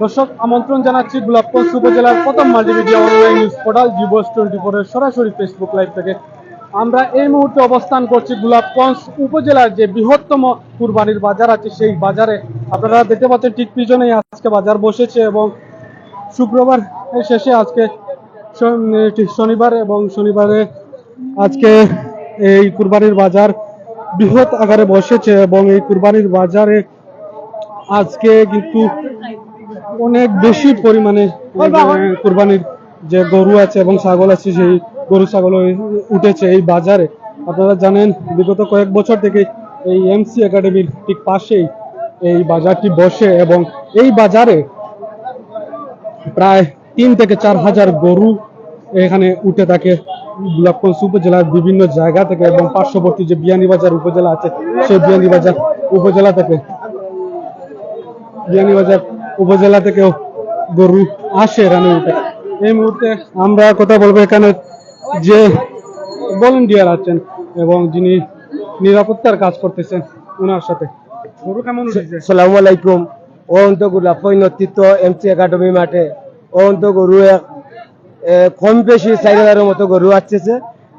দর্শক আমন্ত্রণ জানাচ্ছি গোলাপগঞ্জ উপজেলার প্রথম মাল্টিমিডিয়া অনলাইন নিউজ পোর্টাল জিবোস 24 এর সরাসরি ফেসবুক লাইভ থেকে। আমরা এই মুহূর্তে অবস্থান করছি গোলাপগঞ্জ উপজেলার যে বৃহত্তম কুরবানির বাজার আছে সেই বাজারে। আপনারা দেখতে পাচ্ছেন ঠিক পিছনেই আজকে বাজার বসেছে এবং শুক্রবার শেষে আজকে শনিবার এবং শনিবারে আজকে এই কুরবানির বাজার বৃহৎ আকারে বসেছে এবং এই কুরবানির বাজারে আজকে কিন্তু অনেক বেশি পরিমাণে কুরবানির যে গরু আছে এবং ছাগল আছে সেই গরু ছাগল উঠেছে এই বাজারে। আপনারা জানেন বিগত কয়েক বছর থেকে এই এমসি একাডেমির ঠিক পাশেই এই বাজারটি বসে এবং এই বাজারে প্রায় 3 থেকে 4 হাজার গরু এখানে উঠে থাকে গোলাপগঞ্জ উপজেলার বিভিন্ন জায়গা থেকে এবং পার্শ্ববর্তী যে বিয়ানীবাজার উপজেলা আছে সেই বিয়ানীবাজার উপজেলা থেকেও গরু আসে রানে উঠে। এই মুহূর্তে আমরা কথা বলবো এখানে যে ভলেন্টিয়ার আছেন এবং যিনি নিরাপত্তার কাজ করতেছেন ওনার সাথে। গরু কেমন উঠেছে? আসসালামু আলাইকুম। অন্ত গোলাপগঞ্জ নেতৃত্ব এমসি একাডেমি মাঠে অন্ত গরু কম বেশি 4,000-এর মতো গরু আসছে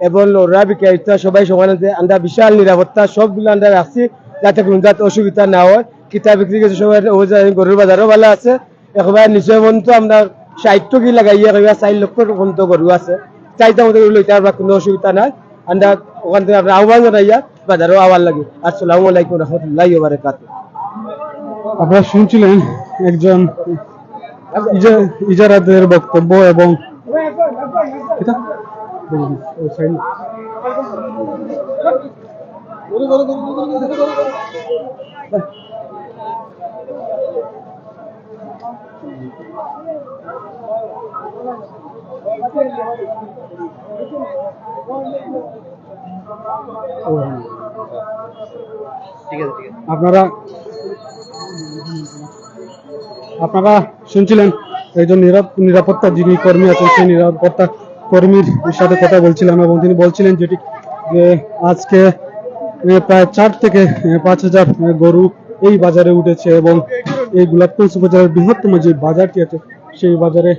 এবং লোরা বিক্রেতা সবাই সমান আছে। আমরা বিশাল নিরাপত্তা সবগুলো আমরা রাখছি যাতে কোনো অসুবিধা না হয়। কিতাব বিক্রি করছে সবাই গরুর বাজারও ভালো আছে। একবার নিশ্চয় পর্যন্ত আমরা 60 কি লাগাইয়া 4 লক্ষ পর্যন্ত গরু আছে। চাইতে মতো লইতে পারবা, কোনো অসুবিধা নাই। আমরা ওখান থেকে আমরা আহ্বান জানাইয়া বাজারও আওয়ার লাগে। আসসালামু আলাইকুম রহমতুল্লাহি ওয়া বারাকাতুহু। আপনারা শুনছিলেন একজন ইজারাদের বক্তব্য এবং আপনারা শুনছিলেন একজন নিরাপত্তা যিনি কর্মী আছেন সেই নিরাপত্তা কর্মীর সাথে কথা বলছিলাম এবং তিনি বলছিলেন যেটি যে আজকে প্রায় 4 থেকে 5 হাজার গরু এই বাজারে উঠেছে এবং এই গোলাপগঞ্জ উপজেলার বৃহত্তম যে বাজারটি আছে সেই বাজারে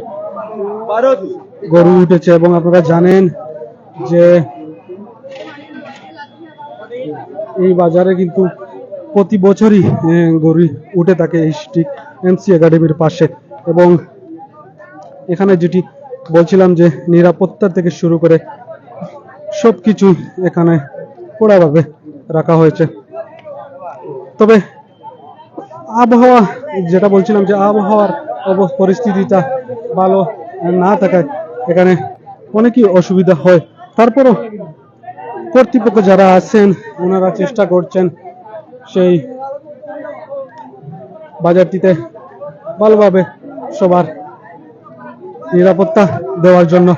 গরু উঠেছে। এবং আপনারা জানেন যে এই বাজারে কিন্তু প্রতি বছরই গরু উঠে থাকে এই এমসি একাডেমির পাশে। এবং এখানে যেটি বলছিলাম যে নিরাপত্তা থেকে শুরু করে সবকিছু এখানে কড়াভাবে রাখা হয়েছে। তবে আবহাওয়া যেটা বলছিলাম যে আবহাওয়ার পরিস্থিতিটা ভালো না থাকায় এখানে অনেকই অসুবিধা হয়। তারপরও কর্তৃপক্ষ যারা আছেন ওনারা চেষ্টা করছেন সেই বাজারটিতে ভালোভাবে সবার নিরাপত্তা দেওয়ার জন্য।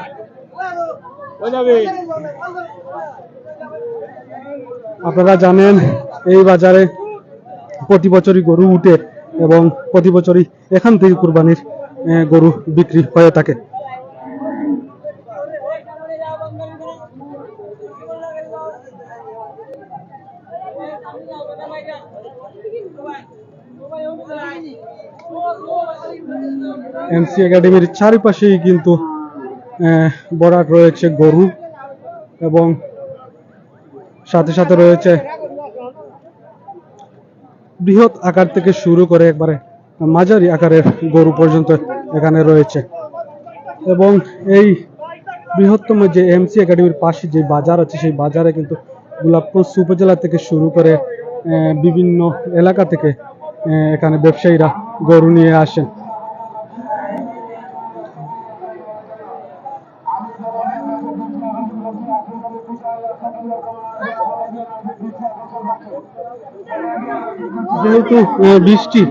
আপনারা জানেন এই বাজারে প্রতি বছরই গরু উঠে এবং প্রতি বছরই এখান থেকে কুরবানির গরু বিক্রি হয়ে থাকে। এমসি একাডেমির চারিপাশেই কিন্তু বরাট রয়েছে গরু এবং সাথে সাথে রয়েছে বৃহৎ আকার থেকে শুরু করে একবারে মাঝারি আকারের গরু পর্যন্ত এখানে রয়েছে। এবং এই বৃহত্তম যে এমসি একাডেমির পাশে যে বাজার আছে সেই বাজারে কিন্তু গোলাপগঞ্জ উপজেলা থেকে শুরু করে বিভিন্ন এলাকা থেকে এখানে ব্যবসায়ীরা গরু নিয়ে আসেন। যেহেতু বৃষ্টি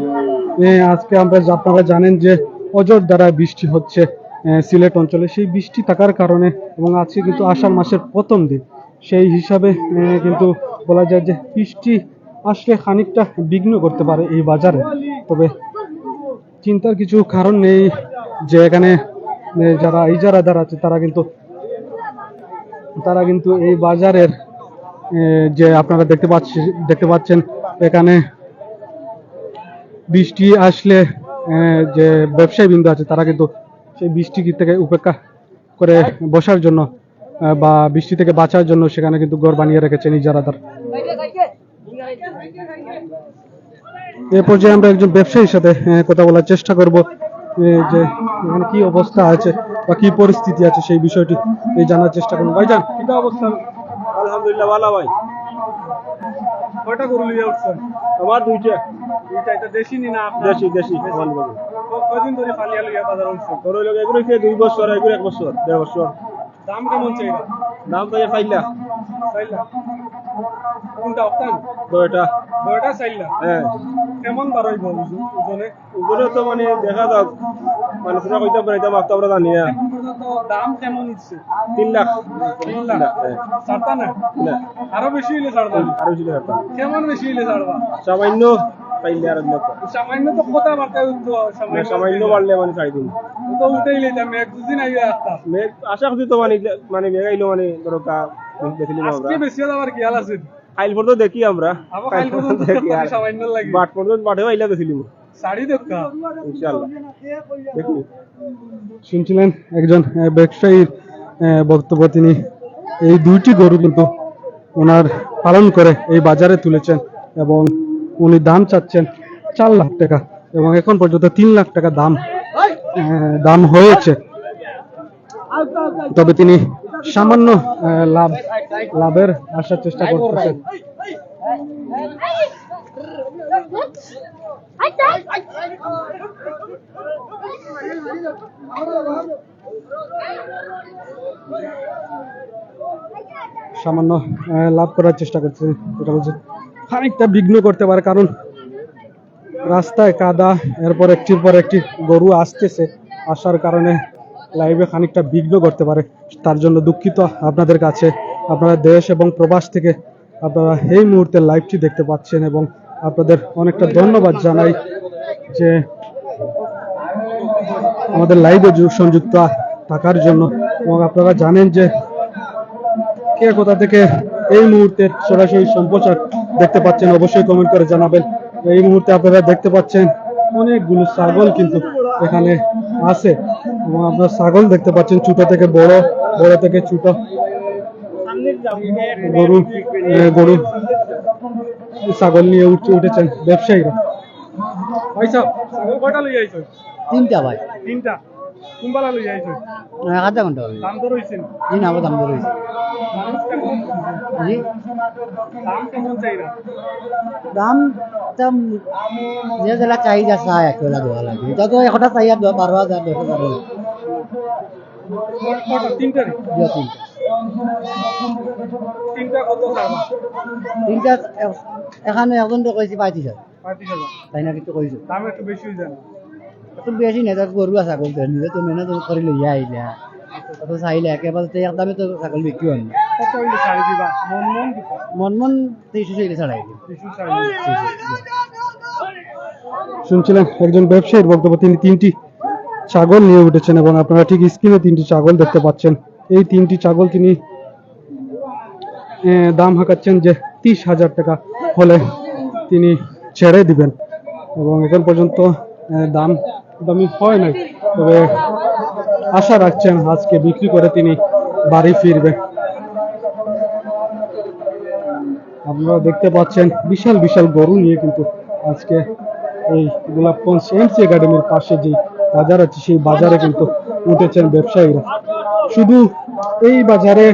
আজকে আপনারা জানেন যে অজর দ্বারা বৃষ্টি হচ্ছে সিলেট অঞ্চলে, সেই বৃষ্টি থাকার কারণে এবং আজকে কিন্তু আষাঢ় মাসের প্রথম দিন সেই হিসাবে কিন্তু বলা যায় যে বৃষ্টি আসলে খানিকটা বিঘ্ন করতে পারে এই বাজারে। তবে চিন্তার কিছু কারণ নেই যে এখানে যারা ইজারাদার আছে তারা কিন্তু এই বাজারের যে আপনারা দেখতে পাচ্ছেন এখানে বৃষ্টি আসলে যে ব্যবসায়ী বিন্দু আছে তারা কিন্তু সেই বৃষ্টি থেকে উপেক্ষা করে বসার জন্য বা বৃষ্টি থেকে বাঁচার জন্য সেখানে কিন্তু ঘর বানিয়ে রেখেছেন ইজারাদার। এ পর্যায়ে আমরা একজন ব্যবসায়ীর সাথে কথা বলার চেষ্টা করব যে এখানে কি অবস্থা আছে বা কি পরিস্থিতি আছে সেই বিষয়টি জানার চেষ্টা করবো। ভাইজান কি অবস্থা? আলহামদুলিল্লাহ ভালো ভাই। কয়টা গরু নিয়ে উঠছেন? আমার দুইটা। এটা দেশি নি না আপনার? দেশি দেশি আমার গরু। কদিন ধরে ফালিয়া লইয়া বাজার উঠছেন? গরু লোক এগুলো 2 বছর, এগুলো 1 বছর 1.5 বছর। দাম কেমন চাইবা? দাম তো 4 লাখ। চাইলা কোনটা অক্টান? দুইটা। দুইটা চাইলা? হ্যাঁ। কেমন বাড়াইব ওজনে? ওগুলো তো মানে দেখা যাক, মানুষরা কইতে পারে, এটা মাপতে আমরা জানি না। এখন পর্যন্ত দাম কেমন ইচ্ছে? 3 লাখ। 3 লাখ? হ্যাঁ। ছাড়তা না? না, আরো বেশি হইলে ছাড়বা? আরো বেশি টাকা। কেমন বেশি হইলে ছাড়বা? সামান্য পাইলে আর লাখ। সামান্য তো কথাবার্তা তো সামান্য বাড়লে মানে 3.5। তো উঠেই লইতাম এক দুদিন আইয়া আসতাম। আশা করছি তো মানে মেগাইলো মানে ধরো দেখলি আমরা আজকে বেশি যাবার কি হাল আছে? ফাইল পর্যন্ত দেখি আমরা। আবার কাল পর্যন্ত দেখি আর সামান্য লাগে। বাট পর্যন্ত বাটেও আইলা দেখলিম শাড়ি দেখা ইনশাআল্লাহ দেখি। শুনছিলেন একজন ব্যবসায়ীর বক্তব্য। তিনি এই দুইটি গরু কিন্তু ওনার পালন করে এই বাজারে তুলেছেন এবং উনি দাম চাচ্ছেন 4 লাখ টাকা এবং এখন পর্যন্ত 3 লাখ টাকা দাম হয়েছে। তবে তিনি সামান্য লাভের আসার চেষ্টা করতেছেন। সামান্য লাভ করার চেষ্টা করছে, এটা বলছে খানিকটা বিঘ্ন করতে পারে, কারণ রাস্তায় কাদা, এরপর একটির পর একটি গরু আসতেছে, আসার কারণে লাইভে খানিকটা বিঘ্ন করতে পারে। তার জন্য দুঃখিত আপনাদের কাছে। আপনারা দেশ এবং প্রবাস থেকে আপনারা এই মুহূর্তে লাইভটি দেখতে পাচ্ছেন এবং আপনাদের অনেকটা ধন্যবাদ জানাই যে আমাদের লাইভে সংযুক্ত থাকার জন্য। এবং আপনারা জানেন যে কে কোথা থেকে এই মুহূর্তে সরাসরি সম্প্রচার দেখতে পাচ্ছেন অবশ্যই কমেন্ট করে জানাবেন। এই মুহূর্তে আপনারা দেখতে পাচ্ছেন অনেকগুলো ছাগল কিন্তু এখানে আছে এবং আপনারা ছাগল দেখতে পাচ্ছেন ছোট থেকে বড়, বড় থেকে ছোট। গরু ছাগল নিয়ে উঠেছেন ব্যবসায়ীরা। ভাই সাহেব, ছাগল কয়টা লই আইছো? 3টা ভাই। 3টা? কোনবালা লই আইছো? আধা ঘন্টা হবে। দাম তো রইছেন? জি না, দাম ধরে হয়েছে। মানুষ কেমন? জি দাম কেমন চাইরা? দাম যে যেটা চাহিদা চাই একটা দেওয়া লাগে। এটা তো একটা চাহিদা 12,000 10,000 কয়টা? 3টারই? দিয়ে 3টা। 3টা কত ছাড়বা? 3টা এখানে একজন তো কইছি 35,000। 35,000? তাই না কিছু কইছো? দাম একটু বেশি হয়ে যায় না? একটু বেশি নেই, তার গরু আছে ছাগল নিজে তো মেহনত করে লইয়া আইলা তো চাইলে একেবারে তো এক দামে তো ছাগল বিক্রি হয় না। কত হইলে ছাড়ি দিবা? মন মন 2300 চাইলে ছাড়াই দিই। শুনছিলেন একজন ব্যবসায়ীর বক্তব্য। তিনি 3টি ছাগল নিয়ে উঠেছেন এবং আপনারা ঠিক স্ক্রিনে 3টি ছাগল দেখতে পাচ্ছেন। এই 3টি ছাগল তিনি দাম হাঁকাচ্ছেন যে 30,000 টাকা হলে তিনি ছেড়ে দিবেন এবং এখন পর্যন্ত দামি হয় নাই। তবে আশা রাখছেন আজকে বিক্রি করে তিনি বাড়ি ফিরবেন। আপনারা দেখতে পাচ্ছেন বিশাল বিশাল গরু নিয়ে কিন্তু আজকে এই গোলাপগঞ্জ এমসি একাডেমির পাশে যে বাজার আছে সেই বাজারে কিন্তু উঠেছেন ব্যবসায়ীরা। শুধু এই বাজারে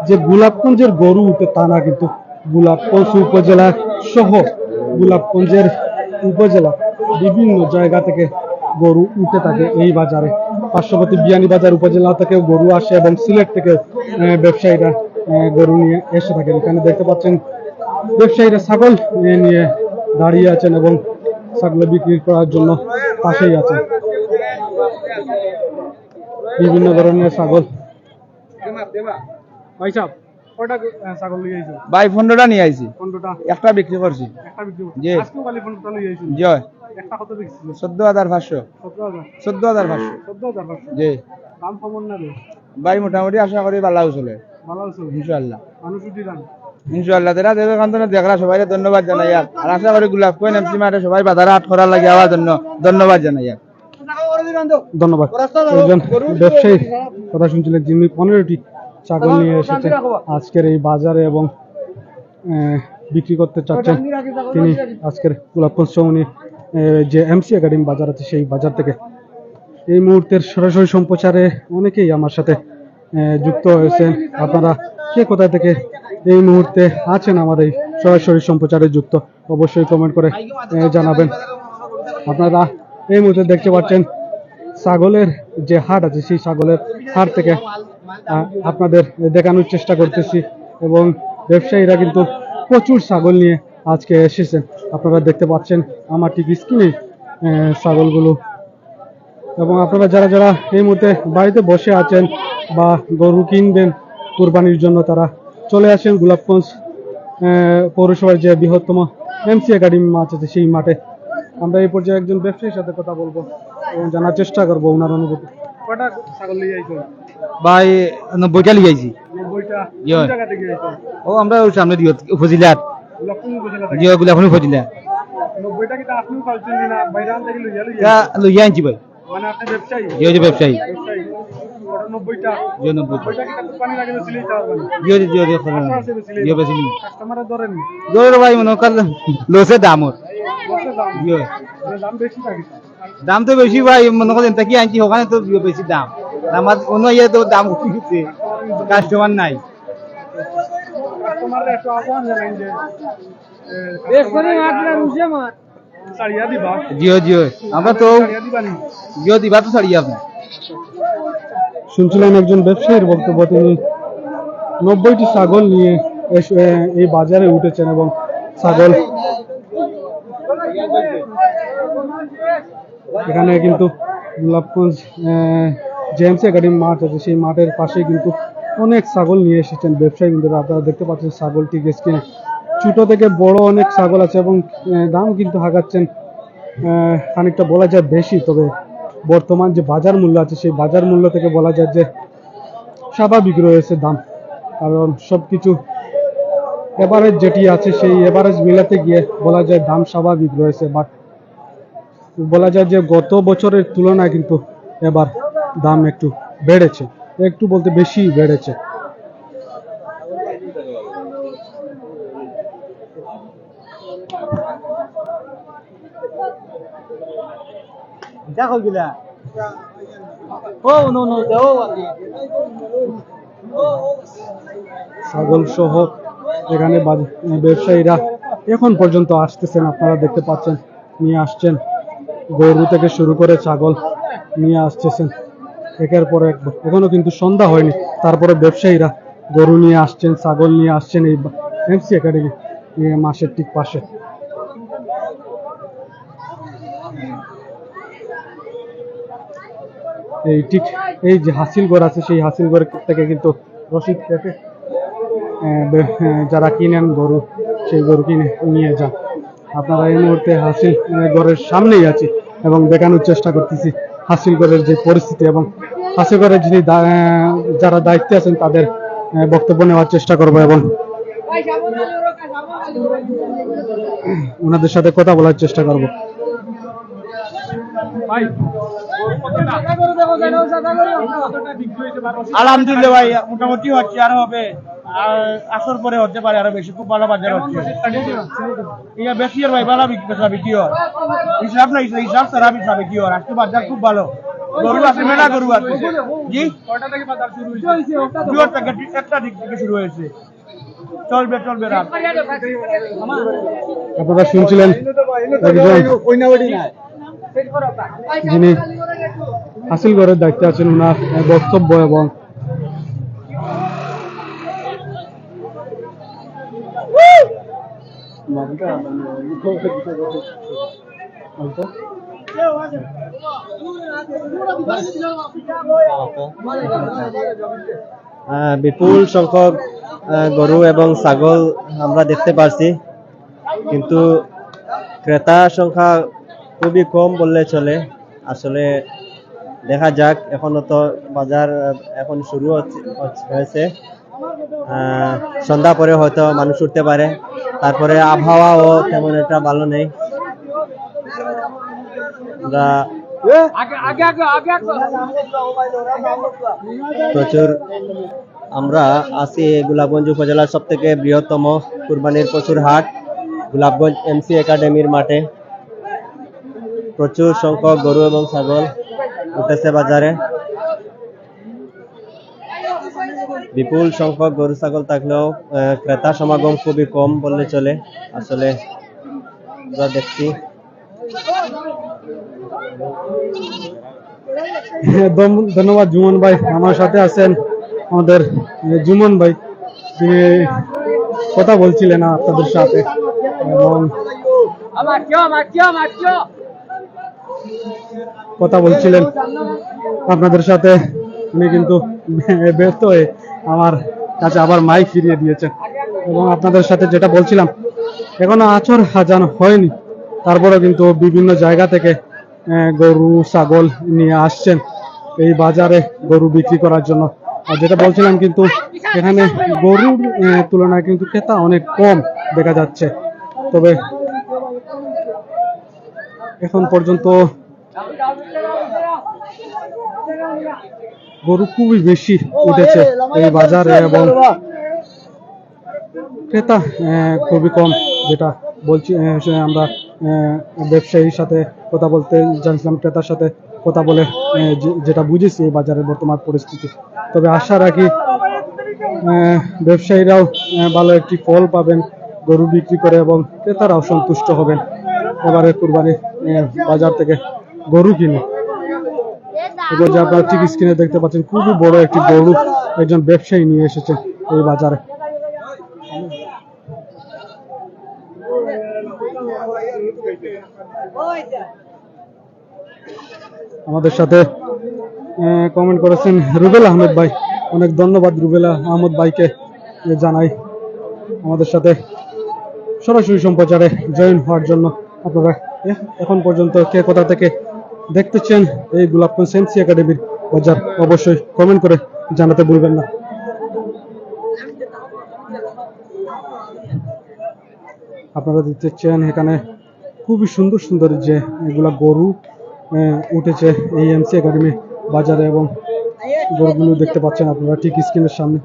যে গোলাপগঞ্জের গরু উঠে তা না, কিন্তু গোলাপগঞ্জ উপজেলা সহ গোলাপগঞ্জের উপজেলা বিভিন্ন জায়গা থেকে গরু উঠে থাকে এই বাজারে। পার্শ্ববর্তী বিয়ানীবাজার উপজেলা থেকেও গরু আসে এবং সিলেট থেকে ব্যবসায়ীরা গরু নিয়ে এসে থাকেন। এখানে দেখতে পাচ্ছেন ব্যবসায়ীরা ছাগল নিয়ে দাঁড়িয়ে আছেন এবং ছাগল বিক্রি করার জন্য পাশেই আছেন। বিভিন্ন ধরনের ছাগল। ভাই সাহেব, কয়টা ছাগল নিয়ে আইছো? ভাই 15টা নিয়ে আইছি। 15টা? একটা বিক্রি করছি। একটা বিক্রি করছো? জি। আজকেও খালি 15টা নিয়ে আইছো? জি। একটা কত বিক্রি? 14,500। 17,000? 14,500। 14,500? জি দাম কমন না রে? ভাই, মোটামুটি আশা করি ভালো চলে ভালো আছে? ইনশাআল্লাহ। মানুষ উঠি দাম? ইনশাআল্লাহ তারা দেবের কান্তনে দেখরা সবাই ধন্যবাদ জানাই আর আশা করি গোলাপ কইন এমসি মাঠে সবাই বাজারে হাট করার লাগে আওয়ার জন্য ধন্যবাদ জানাই ধন্যবাদ। একজন ব্যবসায়ী কথা শুনছিলেন যিনি 15টি ছাগল নিয়ে এসেছেন আজকের এই বাজারে এবং বিক্রি করতে চাচ্ছেন তিনি আজকের গোলাপগঞ্জ চৌমনি যে এমসি একাডেমি বাজার আছে সেই বাজার থেকে। এই মুহূর্তের সরাসরি সম্প্রচারে অনেকেই আমার সাথে যুক্ত হয়েছেন। আপনারা কে কোথা থেকে এই মুহূর্তে আছেন আমার এই সরাসরি সম্প্রচারে যুক্ত অবশ্যই কমেন্ট করে জানাবেন। আপনারা এই মুহূর্তে দেখতে পাচ্ছেন ছাগলের যে হাট আছে সেই ছাগলের হাট থেকে আপনাদের দেখানোর চেষ্টা করতেছি এবং ব্যবসায়ীরা কিন্তু প্রচুর ছাগল নিয়ে আজকে এসেছেন। আপনারা দেখতে পাচ্ছেন আমার ঠিক স্ক্রিনে ছাগলগুলো এবং আপনারা যারা যারা এই মুহূর্তে বাড়িতে বসে আছেন বা গরু কিনবেন কুরবানির জন্য তারা চলে আসেন গোলাপগঞ্জ পৌরসভার যে বৃহত্তম এমসি একাডেমি মাঠ আছে সেই মাঠে। আমরা এই পর্যায়ে একজন ব্যবসায়ীর সাথে কথা বলবো এবং জানার চেষ্টা করবো ওনার অনুভূতি। কয়টা ছাগল নিয়ে আইছো ভাই 90টা লিয়াইছি 90টা ইয়ো। কোন জায়গা থেকে আইছো? ও আমরা ওই সামনে দিও উপজেলার গোলাপগঞ্জ উপজেলা থেকে। জিও গুলা এখন উপজেলা 90টা কি তা আপনি পালছেন না বাইরান থেকে লইয়া তা লইয়া আনছি ভাই মানে আপনি ব্যবসায়ী? জিও যে ব্যবসায়ী ব্যবসায়ী। ওটা 90টা জিও 90 ওইটা কি তা কোরবানি লাগে না সিলেই চাওয়াবেন? জিও জিও জিও আছে বেশি জিও বেশি কাস্টমারে ধরেন জোর ভাই মনে কর লসে দাম ওর কত দাম? জিও দাম বেশি থাকে। দাম তো বেশি ভাই মনে করেন তা কি আনছি ওখানে তো জিও বেশি দাম আমার অন্য ইয়ে তো দাম উঠছে কাস্টমার নাই কাস্টমারে একটু আহ্বান জানাই যে ছাড়িয়া দিবা জিও জিও আমরা তো ছাড়িয়া দিবানি। জিও দিবা তো ছাড়িয়ে আপনি শুনছিলেন একজন ব্যবসায়ীর বক্তব্য তিনি 90টি ছাগল নিয়ে এই বাজারে উঠেছেন এবং ছাগল এখানে কিন্তু গোলাপগঞ্জ জেএমসি একাডেমি মাঠ আছে সেই মাঠের পাশে কিন্তু অনেক ছাগল নিয়ে এসেছেন ব্যবসায়ী কিন্তু আপনারা দেখতে পাচ্ছেন ছাগলটি স্ক্রিনে ছোট থেকে বড় অনেক ছাগল আছে এবং দাম কিন্তু হাঁকাচ্ছেন খানিকটা বলা যায় বেশি। তবে বর্তমান যে বাজার মূল্য আছে সেই বাজার মূল্য থেকে বলা যায় যে স্বাভাবিক রয়েছে দাম, কারণ সবকিছু এভারেজ যেটি আছে সেই এভারেজ মিলাতে গিয়ে বলা যায় দাম স্বাভাবিক রয়েছে। বাট বলা যায় যে গত বছরের তুলনায় কিন্তু এবার দাম একটু বেড়েছে, একটু বলতে বেশি বেড়েছে। দেখো গিলা ও নো নো দাও ছাগল সহ এখানে ব্যবসায়ীরা এখন পর্যন্ত আসতেছেন, আপনারা দেখতে পাচ্ছেন নিয়ে আসছেন গরু থেকে শুরু করে ছাগল নিয়ে আসতেছেন একের পর এক। এখনো কিন্তু সন্ধ্যা হয়নি, তারপরে ব্যবসায়ীরা গরু নিয়ে আসছেন ছাগল নিয়ে আসছেন এই এমসি একাডেমি মাসের ঠিক পাশে। এই ঠিক এই যে হাসিলগড় আছে সেই হাসিলগড় থেকে কিন্তু রসিদ কেটে যারা কিনেন গরু সেই গরু কিনে নিয়ে যান। আপনারা এই মুহূর্তে হাসিলগড়ের সামনেই আছি এবং দেখানোর চেষ্টা করতেছি হাসিলগড়ের যে পরিস্থিতি এবং হাসিলগড়ের যিনি যারা দায়িত্বে আছেন তাদের বক্তব্য নেওয়ার চেষ্টা করব এবং ওনাদের সাথে কথা বলার চেষ্টা করব। আলহামদুলিল্লাহ ভাই মোটামুটি হচ্ছে আর হবে আসর পরে হতে পারে আরো বেশি, খুব ভালো বাজার হচ্ছে ইয়া বেশি আর ভাই ভালো বিক্রি হয় হিসাব না হিসাব ছাড়া হিসাবে কি হয় আজকে বাজার খুব ভালো গরু আছে মেলা গরু আছে জি কয়টা থেকে বাজার শুরু হয়েছে? দুটো থেকে একটা দিক থেকে শুরু হয়েছে, চলবে চলবে রাত। আপনারা শুনছিলেন যিনি হাসিলগড়ের দায়িত্বে আছেন ওনার বক্তব্য এবং বিপুল সংখ্যক গরু এবং ছাগল আমরা দেখতে পাচ্ছি, কিন্তু ক্রেতা সংখ্যা খুবই কম বললে চলে। আসলে দেখা যাক, এখনো তো বাজার এখন শুরু হয়েছে। সন্ধ্যা পরে হয়তো মানুষ উঠতে পারে। তারপরে আবহাওয়াও তেমন একটা ভালো নেই। আমরা প্রচুর আমরা আছি গোলাপগঞ্জ উপজেলার সব থেকে বৃহত্তম কুরবানির পশুর হাট গোলাপগঞ্জ এমসি একাডেমির মাঠে। প্রচুর সংখ্যক গরু এবং ছাগল উঠেছে বাজারে। বিপুল সংখ্যক গরু ছাগল থাকলেও ক্রেতা সমাগম খুবই কম বললে চলে। আসলে আমরা দেখছি ধন্যবাদ জুমন ভাই। আমার সাথে আছেন আমাদের জুমন ভাই, তিনি কথা বলছিলেন আপনাদের সাথে এবং কথা বলছিলেন আপনাদের সাথে। উনি কিন্তু ব্যর্থ হয়ে আমার কাছে আবার মাইক ফিরিয়ে দিয়েছেন এবং আপনাদের সাথে যেটা বলছিলাম, এখনো আচর হাজানো হয়নি, তারপরেও কিন্তু বিভিন্ন জায়গা থেকে গরু ছাগল নিয়ে আসছেন এই বাজারে গরু বিক্রি করার জন্য। আর যেটা বলছিলাম, কিন্তু এখানে গরুর তুলনায় কিন্তু ক্রেতা অনেক কম দেখা যাচ্ছে। তবে এখন পর্যন্ত গরু খুবই বেশি উঠেছে এই বাজারে এবং ক্রেতা খুবই কম। যেটা বলছি, আমরা ব্যবসায়ীর সাথে কথা বলতে জানছিলাম, ক্রেতার সাথে কথা বলে যেটা বুঝেছি এই বাজারের বর্তমান পরিস্থিতি। তবে আশা রাখি ব্যবসায়ীরাও ভালো একটি ফল পাবেন গরু বিক্রি করে এবং ক্রেতারাও সন্তুষ্ট হবেন এবারে কুরবানি বাজার থেকে গরু কিনে। এবার যে আপনারা ঠিক স্ক্রিনে দেখতে পাচ্ছেন, খুবই বড় একটি গরু একজন ব্যবসায়ী নিয়ে এসেছেন এই বাজারে। আমাদের সাথে কমেন্ট করেছেন রুবেল আহমেদ ভাই, অনেক ধন্যবাদ রুবেল আহমেদ ভাইকে জানাই আমাদের সাথে সরাসরি সম্প্রচারে জয়েন হওয়ার জন্য। আপনারা এখন পর্যন্ত কে কোথা থেকে দেখতেছেন এই গোলাপগঞ্জ এমসি একাডেমির বাজার, অবশ্যই কমেন্ট করে জানাতে ভুলবেন না। আপনারা দেখতেছেন এখানে খুবই সুন্দর সুন্দর যে এগুলা গরু উঠেছে এই এমসি একাডেমি বাজারে এবং গরুগুলো দেখতে পাচ্ছেন আপনারা ঠিক স্ক্রিনের সামনে।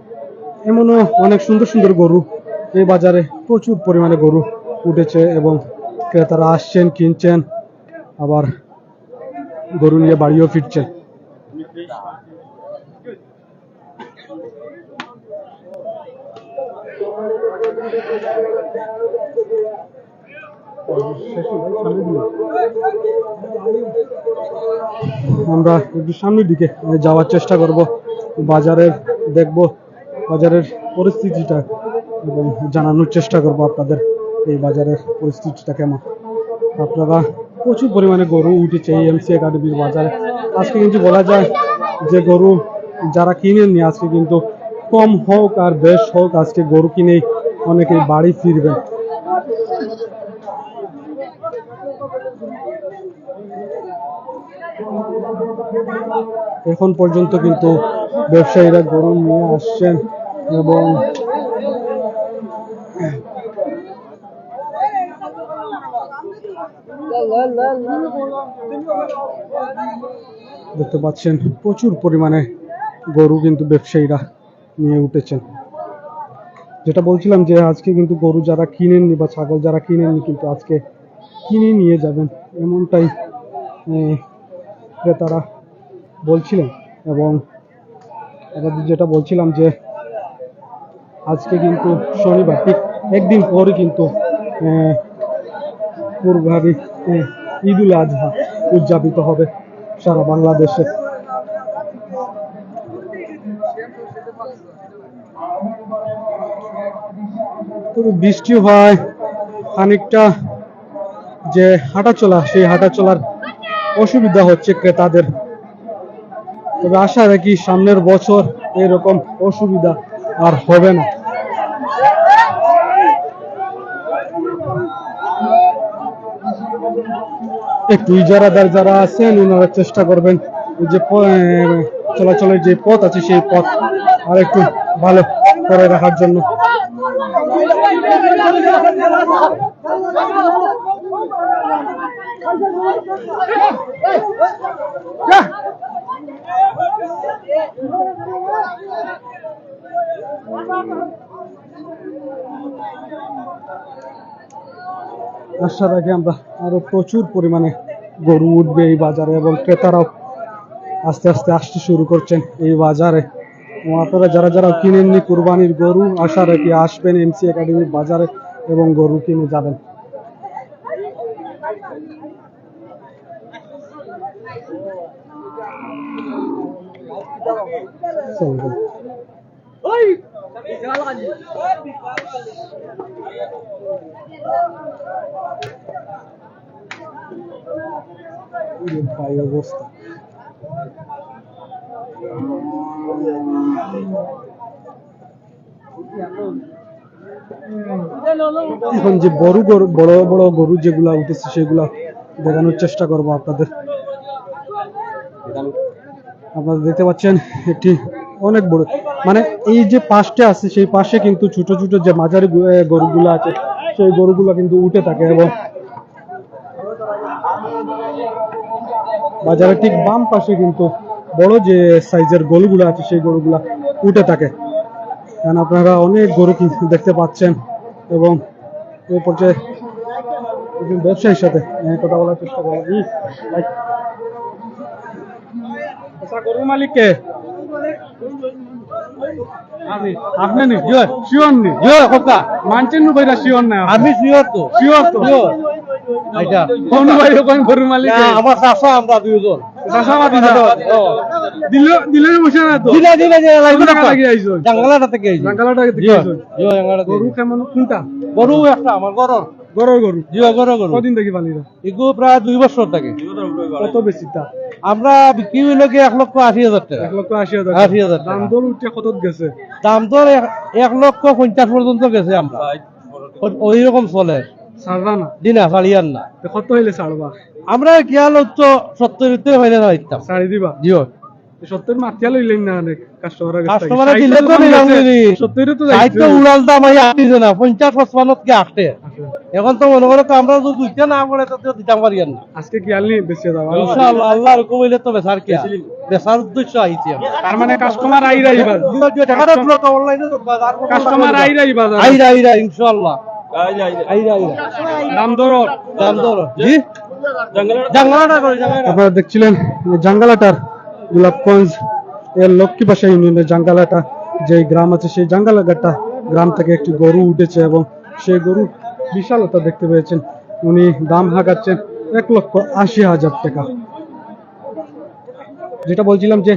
এমনও অনেক সুন্দর সুন্দর গরু এই বাজারে, প্রচুর পরিমাণে গরু উঠেছে এবং ক্রেতারা আসছেন, কিনছেন, আবার গরু নিয়ে বাড়িও ফিরছেন। আমরা একটু সামনের দিকে যাওয়ার চেষ্টা করব, বাজারের দেখব বাজারের পরিস্থিতিটা এবং জানানোর চেষ্টা করব আপনাদের এই বাজারের পরিস্থিতিটা কেমন। আপনারা প্রচুর পরিমাণে গরু উঠেছে এই এমসি একাডেমির বাজারে। আজকে কিন্তু বলা যায় যে গরু যারা কিনেননি আজকে কিন্তু কম হোক আর বেশ হোক, আজকে গরু কিনেই অনেকেই বাড়ি ফিরবেন। এখন পর্যন্ত কিন্তু ব্যবসায়ীরা গরু নিয়ে আসছেন এবং দেখতে পাচ্ছেন প্রচুর পরিমাণে গরু কিন্তু ব্যবসায়ীরা নিয়ে উঠেছেন। যেটা বলছিলাম যে আজকে কিন্তু গরু যারা কিনেননি বা ছাগল যারা কিনেননি কিন্তু আজকে কিনে নিয়ে যাবেন, এমনটাই ক্রেতারা বলছিলেন। এবং যেটা বলছিলাম যে আজকে কিন্তু শনিবার, ঠিক একদিন পরে কিন্তু কুরবানি ঈদুল আজহা উদযাপিত হবে সারা বাংলাদেশে। তবে বৃষ্টি হয়, খানিকটা যে হাঁটা চলা, সেই হাঁটা চলার অসুবিধা হচ্ছে ক্রেতাদের। তবে আশা রাখি সামনের বছর এরকম অসুবিধা আর হবে না। একটু ইজারাদার যারা আছেন ওনারা চেষ্টা করবেন যে চলাচলের যে পথ আছে সেই পথ আর একটু ভালো করে রাখার জন্য। আশা রাখি আমরা আরো প্রচুর পরিমাণে গরু উঠবে এই বাজারে এবং ক্রেতারাও আস্তে আস্তে আসতে শুরু করছেন এই বাজারে। এবং আপনারা যারা যারা কিনেননি কুরবানির গরু, আশা রাখি আসবেন এমসি একাডেমির বাজারে এবং গরু কিনে যাবেন। ভাই অবস্থা এখন যে বড় বড় গরু যেগুলা উঠেছে সেগুলা দেখানোর চেষ্টা করব আপনাদের। আপনারা দেখতে পাচ্ছেন একটি অনেক বড়, মানে এই যে পাশটা আছে সেই পাশে কিন্তু ছোট ছোট যে মাঝারি গরুগুলো আছে সেই গরুগুলো কিন্তু উঠে থাকে এবং বাজারের ঠিক বাম পাশে কিন্তু বড় যে সাইজের গরুগুলো আছে সেই গরুগুলা উঠে থাকে। কারণ আপনারা অনেক গরু দেখতে পাচ্ছেন এবং এই পর্যায়ে ব্যবসায়ীর সাথে কথা বলার চেষ্টা করবো। গরুর মালিক কে? আপনি নি শিওর নি মানছেন না ভাইরা? শিওর না আমি শিওর তো শিওর তো এটা কোন ভাই কোন গরুর মালিক? আমার চাষা আমরা দুইজন দিলেন বসে না তো লাগি আইছো জাঙ্গালাটা থেকে আইছি। জাঙ্গালাটা থেকে আইছো। গরু কেমন কোনটা? গরু একটা আমার গরর গরুর গরু গরু গরু কদিন থেকে পালিরা? এগুলো প্রায় 2 বছর থেকে। কত বেশি তা? আমরা বিক্রি হইলে 1,80,000 টাকা। 1,80,000 80,000 টাকা। দাম দর উঠে কত গেছে? দাম তো 1,50,000 পর্যন্ত গেছে। আমরা ওই রকম চলে ছাড়বা না? দিনা ফালিয়ান না। তো কত হইলে ছাড়বা? আমরা খেয়াল হচ্ছে 70 হইলে না হইতাম। ছাড়ি দিবা? জিও 70 মাতিয়া লইলেন না অনেক কাস্টমার কাস্টমারে দিলে তো নিলাম নি। 70 তো সাইটো উড়াল দাম আই আটিছে না 50-55 কে আটে। এখন তো মনে করো তো আমরা যদি দুইটা না পড়ে তো দিতাম পারিয়ান না। আজকে কি আলনি বেশি দাও? ইনশাআল্লাহ আল্লাহর হুকুম হইলে তো বেচার কি বেচার উদ্দেশ্য আইছি আমরা। তার মানে কাস্টমার আই রাইবা? টাকাটা পুরো তো অনলাইনে বাজার কাস্টমার আই রাইবা? আইরা ইনশাআল্লাহ আইরা দাম দর দাম দর জি জাঙ্গালাটা করে জাঙ্গালাটা। আপনারা দেখছিলেন জাঙ্গালাটার গোলাপগঞ্জ এর লক্ষ্মীবাসা ইউনিয়নের জাঙ্গালাটা যে গ্রাম আছে সেই জাঙ্গালাটা গ্রাম থেকে একটি গরু উঠেছে এবং সেই গরু বিশালতা দেখতে পেয়েছেন। উনি দাম হাঁকাচ্ছেন 1,80,000 টাকা। যেটা বলছিলাম যে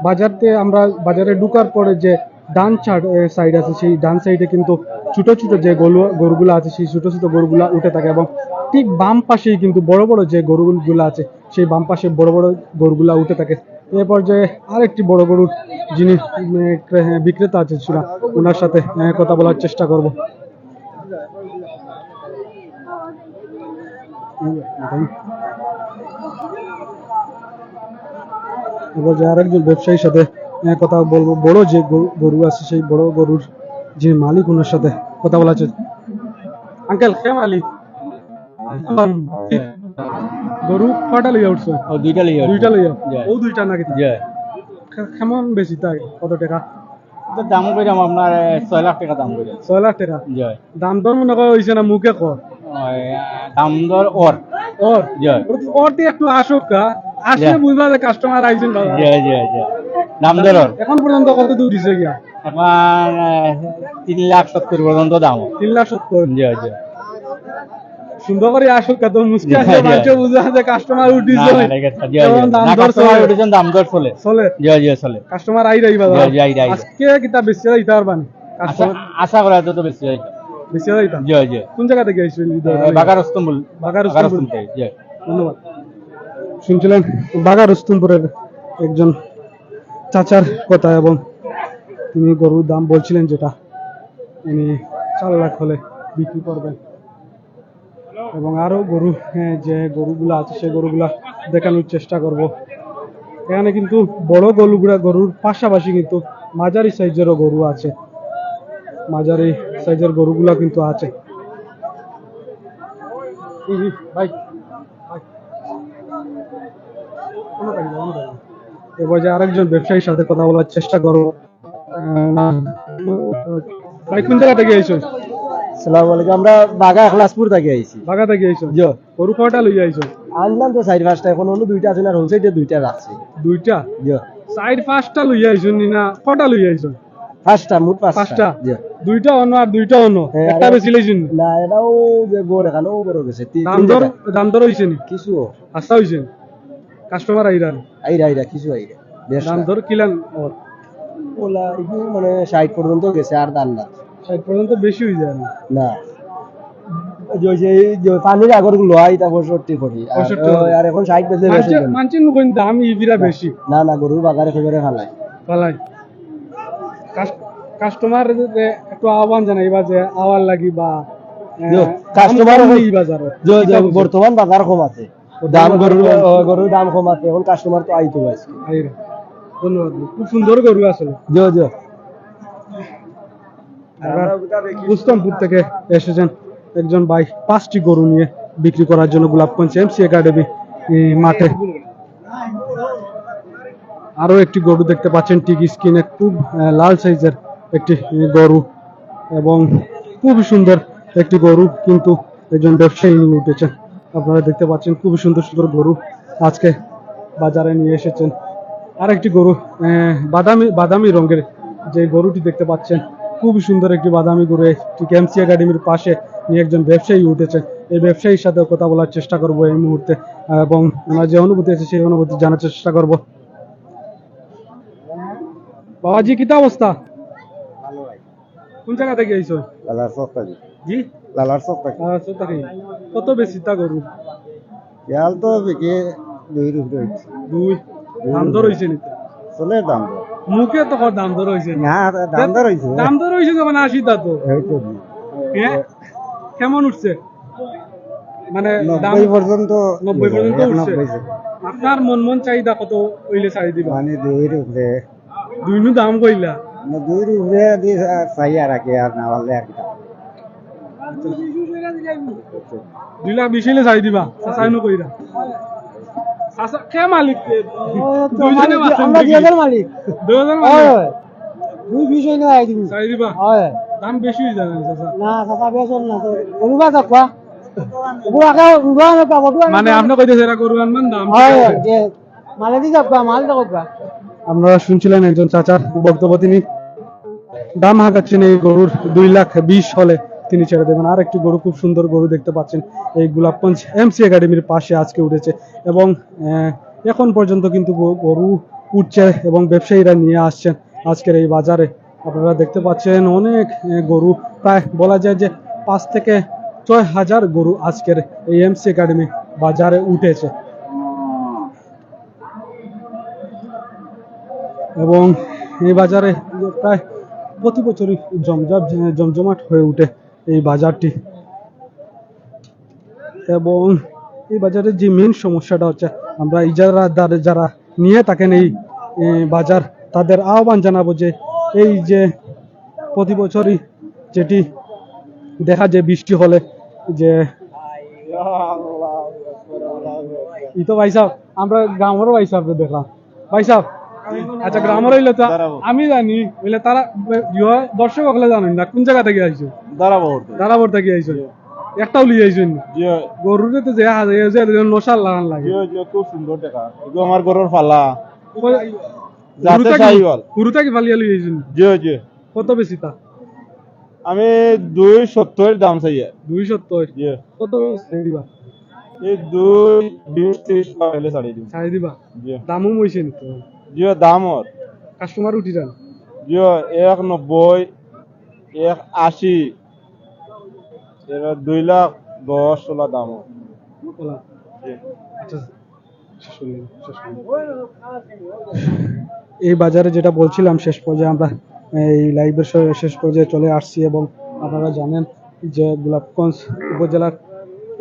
বাজারতে আমরা বাজারে ঢুকার পরে যে ডান সাইড আছে সেই ডান সাইডে কিন্তু ছোট ছোট যে গরুগুলো আছে সেই ছোট ছোট গরুগুলা উঠে থাকে এবং ঠিক বাম পাশেই কিন্তু বড় বড় যে গরুগুলো আছে সেই বাম পাশে বড় বড় গরুগুলা উঠে থাকে। এ পর্যায়ে আরেকটি বড় গরুর যিনি বিক্রেতা আছে ওনার সাথে কথা বলার চেষ্টা করব। এবার যে আরেকজন ব্যবসায়ীর সাথে কথা বলবো। বড় যে গরু আছে সেই বড় গরুর যে মালিক ওনার সাথে কথা বলা আছে। আঙ্কেল কে মালিক? গরু কটা লইয়া উঠছো? দুইটা লিয়ে দুইটা লইয়া? ও দুইটা নাকি? কেমন বেশি তাই? কত টাকা দাম কইরাম আপনার 6 লাখ টাকা দাম কইরাম। 6 লাখ টাকা জয় দাম দর মনে করা হয়েছে না মুখে কর? দাম দর ওর ওর জয় ওর দিয়ে একটু আসুক আসলে বুঝবা যে কাস্টমার আইছেন বাবা। জয় জয় জয় দাম দর ওর এখন পর্যন্ত কত দূর দিছে গিয়া? এখন 3,70,000 পর্যন্ত দাম। 3,70,000? জয় জয় সুন্দর করে আসুক কত মুশকিল আছে বাচ্চা বুঝা যে কাস্টমার উঠিছে দাম দর চলে চলে। জয় জয় চলে কাস্টমার আই রাইবা জয় জয় জয় আজকে কিতা বেশি দিতে পারবানি? আশা করা তো বেশি হয়। বেশি দিতাম। জয় জয় কোন জায়গা থেকে আইছেন? বাগার রস্তম্বুল বাগার রস্তম্বুল জয় ধন্যবাদ। শুনছিলেন বাগার রস্তমপুরের একজন চাচার কথা এবং তিনি গরুর দাম বলছিলেন যেটা উনি 4 লাখ হলে বিক্রি করবেন এবং আরো গরু যে গরুগুলা আছে সেই গরুগুলা দেখানোর চেষ্টা করব। এখানে কিন্তু বড় গরুর পাশাপাশি কিন্তু মাঝারি সাইজেরও গরু আছে, মাঝারি সাইজের গরুগুলা কিন্তু আছে। ভাই এবার যে আরেকজন ব্যবসায়ীর সাথে কথা বলার চেষ্টা করবো। ভাই কোন জায়গা থেকে আইছো? আসসালামু আলাইকুম, আমরা বাগা এখলাসপুর থেকে আইছি। বাগা থেকে আইছো? জি। গরু কয়টা লইয়া আইছো? আনলাম তো 4-5টা, এখন হলো 2টা আছে না, রোল সাইডে 2টা রাখছি। দুইটা? জি। 4-5টা লইয়া আইছো নি না কয়টা লইয়া আইছো? 5টা, মোট 5টা। 5টা? জি। দুইটা অন্য আর দুইটা অন্য, হ্যাঁ, একটা আর- বেশি লইছেন? না, এটাও যে গোর এখানেও বড় গেছে। দাম দর হইছে নি? কিছু আচ্ছা হইছে, কাস্টমার আইরান আইরা কিছু আইরা বেশ দাম দর কিলান ওর ওলা একটু মানে 60 পর্যন্ত গেছে, আর দাম না 60 পর্যন্ত বেশি হয়ে যায় না? না। যে পানির আগর গুলো এটা 65 করি, 65 আর এখন 60 বেশি বেশি মানছেন কোন দাম ইবিরা বেশি না না, গরুর বাজারে খবরে ফালাই। পালাই কাস্টমার একটু আহ্বান জানাইবা যে আওয়ার লাগি বা কাস্টমার এই বাজারে বর্তমান বাজার কম আছে, দাম গরুর দাম কম আছে, এখন কাস্টমার তো আইতো আছে। আইরা। ধন্যবাদ, খুব সুন্দর গরু আসলে। জো জো রুস্তমপুর থেকে এসেছেন একজন ভাই 5টি গরু নিয়ে বিক্রি করার জন্য গোলাপগঞ্জ এমসি একাডেমি মাঠে। আরো একটি গরু দেখতে পাচ্ছেন ঠিক স্ক্রিনে, খুব লাল সাইজের একটি গরু এবং খুব সুন্দর একটি গরু, কিন্তু একজন ব্যবসায়ী নিয়ে উঠেছেন। আপনারা দেখতে পাচ্ছেন খুব সুন্দর সুন্দর গরু আজকে বাজারে নিয়ে এসেছেন। আরেকটি গরু বাদামি বাদামি রঙের যে গরুটি দেখতে পাচ্ছেন, খুব সুন্দর একটি বাদামি গরু, ঠিক এমসি একাডেমির পাশে নিয়ে একজন ব্যবসায়ী উঠেছেন। এই ব্যবসায়ীর সাথে কথা বলার চেষ্টা করব এই মুহূর্তে, এবং ওনার যে অনুভূতি আছে সেই অনুভূতি জানার চেষ্টা করব। বাবাজি কিতা অবস্থা? কোন জায়গা থেকে আইছো? লালার সব থাকে, জি লালার সব থাকে। আচ্ছা, তাই কত বেশি তা গরু? ইয়াল তো বিকে 2 রুপে দুই দাম দর হইছে নি? চলে দাম মুখে তো কর দাম দর হইছে না, দাম দর হইছে দাম দর হইছে যখন 80 টা তো এই তো হ্যাঁ, কেমন উঠছে মানে দাম? 90 পর্যন্ত 90 পর্যন্ত উঠছে। 90 আপনার মন চাহিদা কত হইলে ছাড়ি দিবা? মানে 2 রুপে, দুইনু দাম কইলা? না 2 রুপে দি চাই আর কি, আর না বললে আর কি। 2 লাখ 20 হইলে ছাড়ি দিবা? চাচাইনু কইরা চাচা কে মালিক? দুইজনে আছেন আমরা নাকি? 2000 মালিক। 2000 মালিক? দুই বিষয় না আই দিবি। ছাড়ি দিবা? হয় দাম বেশি হয়ে যাবে চাচা। না চাচা বেসন না তো অনুবা থাকবা ওগুলো আগে উড়বা না পাবো মানে আপনি কইতেছে এরা গরু আনবেন দাম হয় ঠিক আছে। যে মালে দি যাবা মাল থাকবা। আপনারা শুনছিলেন একজন চাচার বক্তব্য, তিনি দাম হাঁকাচ্ছেন এই গরুর 2,20,000 হলে তিনি ছেড়ে দেবেন। আর একটি গরু, খুব সুন্দর গরু দেখতে পাচ্ছেন, এই গোলাপগঞ্জ এমসি একাডেমির পাশে আজকে উঠেছে, এবং এখন পর্যন্ত কিন্তু গরু উঠছে এবং ব্যবসায়ীরা নিয়ে আসছেন আজকের এই বাজারে। আপনারা দেখতে পাচ্ছেন অনেক গরু, প্রায় বলা যায় যে 5 থেকে 6,000 গরু আজকের এই এমসি একাডেমি বাজারে উঠেছে, এবং এই বাজারে প্রায় প্রতি বছরই জমজমাট হয়ে ওঠে এই বাজারটি। এবং এই বাজারের যে মেন সমস্যাটা হচ্ছে, আমরা ইজারাদার যারা নিয়ে থাকেন এই বাজার, তাদের আহ্বান জানাবো যে এই যে প্রতি বছরই যেটি দেখা যায় বৃষ্টি হলে যে ই তো ভাই সাহেব, আমরা গ্রামেরও ভাই সাহেব দেখলাম। ভাই সাহেব আচ্ছা, গ্রামের হইলে তো আমি জানি, বলে তারা দর্শক হলে জানেন না কোন জায়গা থেকে আইছো? দারাবর থেকে আইছো? একটাও লিয়ে আইছেন? গরুরে তো যে নশাল লাগান লাগে। খুব সুন্দর দেখা, এগুলো আমার গরুর ফালা। গরু থেকে ফালিয়া লিয়ে আইছেন? জি জি। কত বেশি তা? আমি 270 দাম চাই। 270? জি। কত দিবা? এই 220 হলে ছাড়ি দিন। ছাড়ি দিবা? জি। দামও মইছে নি তো? জি, দাম ওর। কাস্টমার উঠি যান? জি, 190, 180, এরা 2,10,16 দাম ওর। বলা। জি। আচ্ছা, এই বাজারে যেটা বলছিলাম, শেষ পর্যায়ে আমরা এই লাইভের শেষ পর্যায়ে চলে আসছি, এবং আপনারা জানেন যে গোলাপগঞ্জ উপজেলার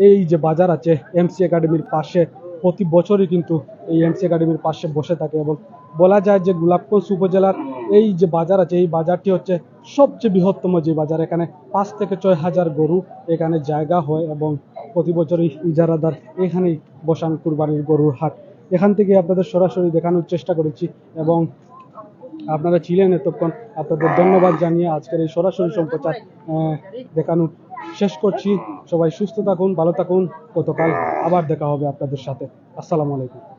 এই যে বাজার আছে এমসি একাডেমির পাশে, প্রতি বছরই কিন্তু এই এমসি একাডেমির পাশে বসে থাকে এবং বলা যায় যে গোলাপগঞ্জ উপজেলার এই যে বাজার আছে এই বাজারটি হচ্ছে সবচেয়ে বৃহত্তম যে বাজার। এখানে 5 থেকে 6 হাজার গরু এখানে জায়গা হয় এবং প্রতি বছরই ইজারাদার এখানেই বসান কুরবানির গরুর হাট। এখান থেকে আপনাদের সরাসরি দেখানোর চেষ্টা করেছি এবং আপনারা ছিলেন এতক্ষণ, আপনাদের ধন্যবাদ জানিয়ে আজকের এই সরাসরি সম্প্রচার দেখানো শেষ করছি। সবাই সুস্থ থাকুন, ভালো থাকুন, গতকাল আবার দেখা হবে আপনাদের সাথে। আসসালামু আলাইকুম।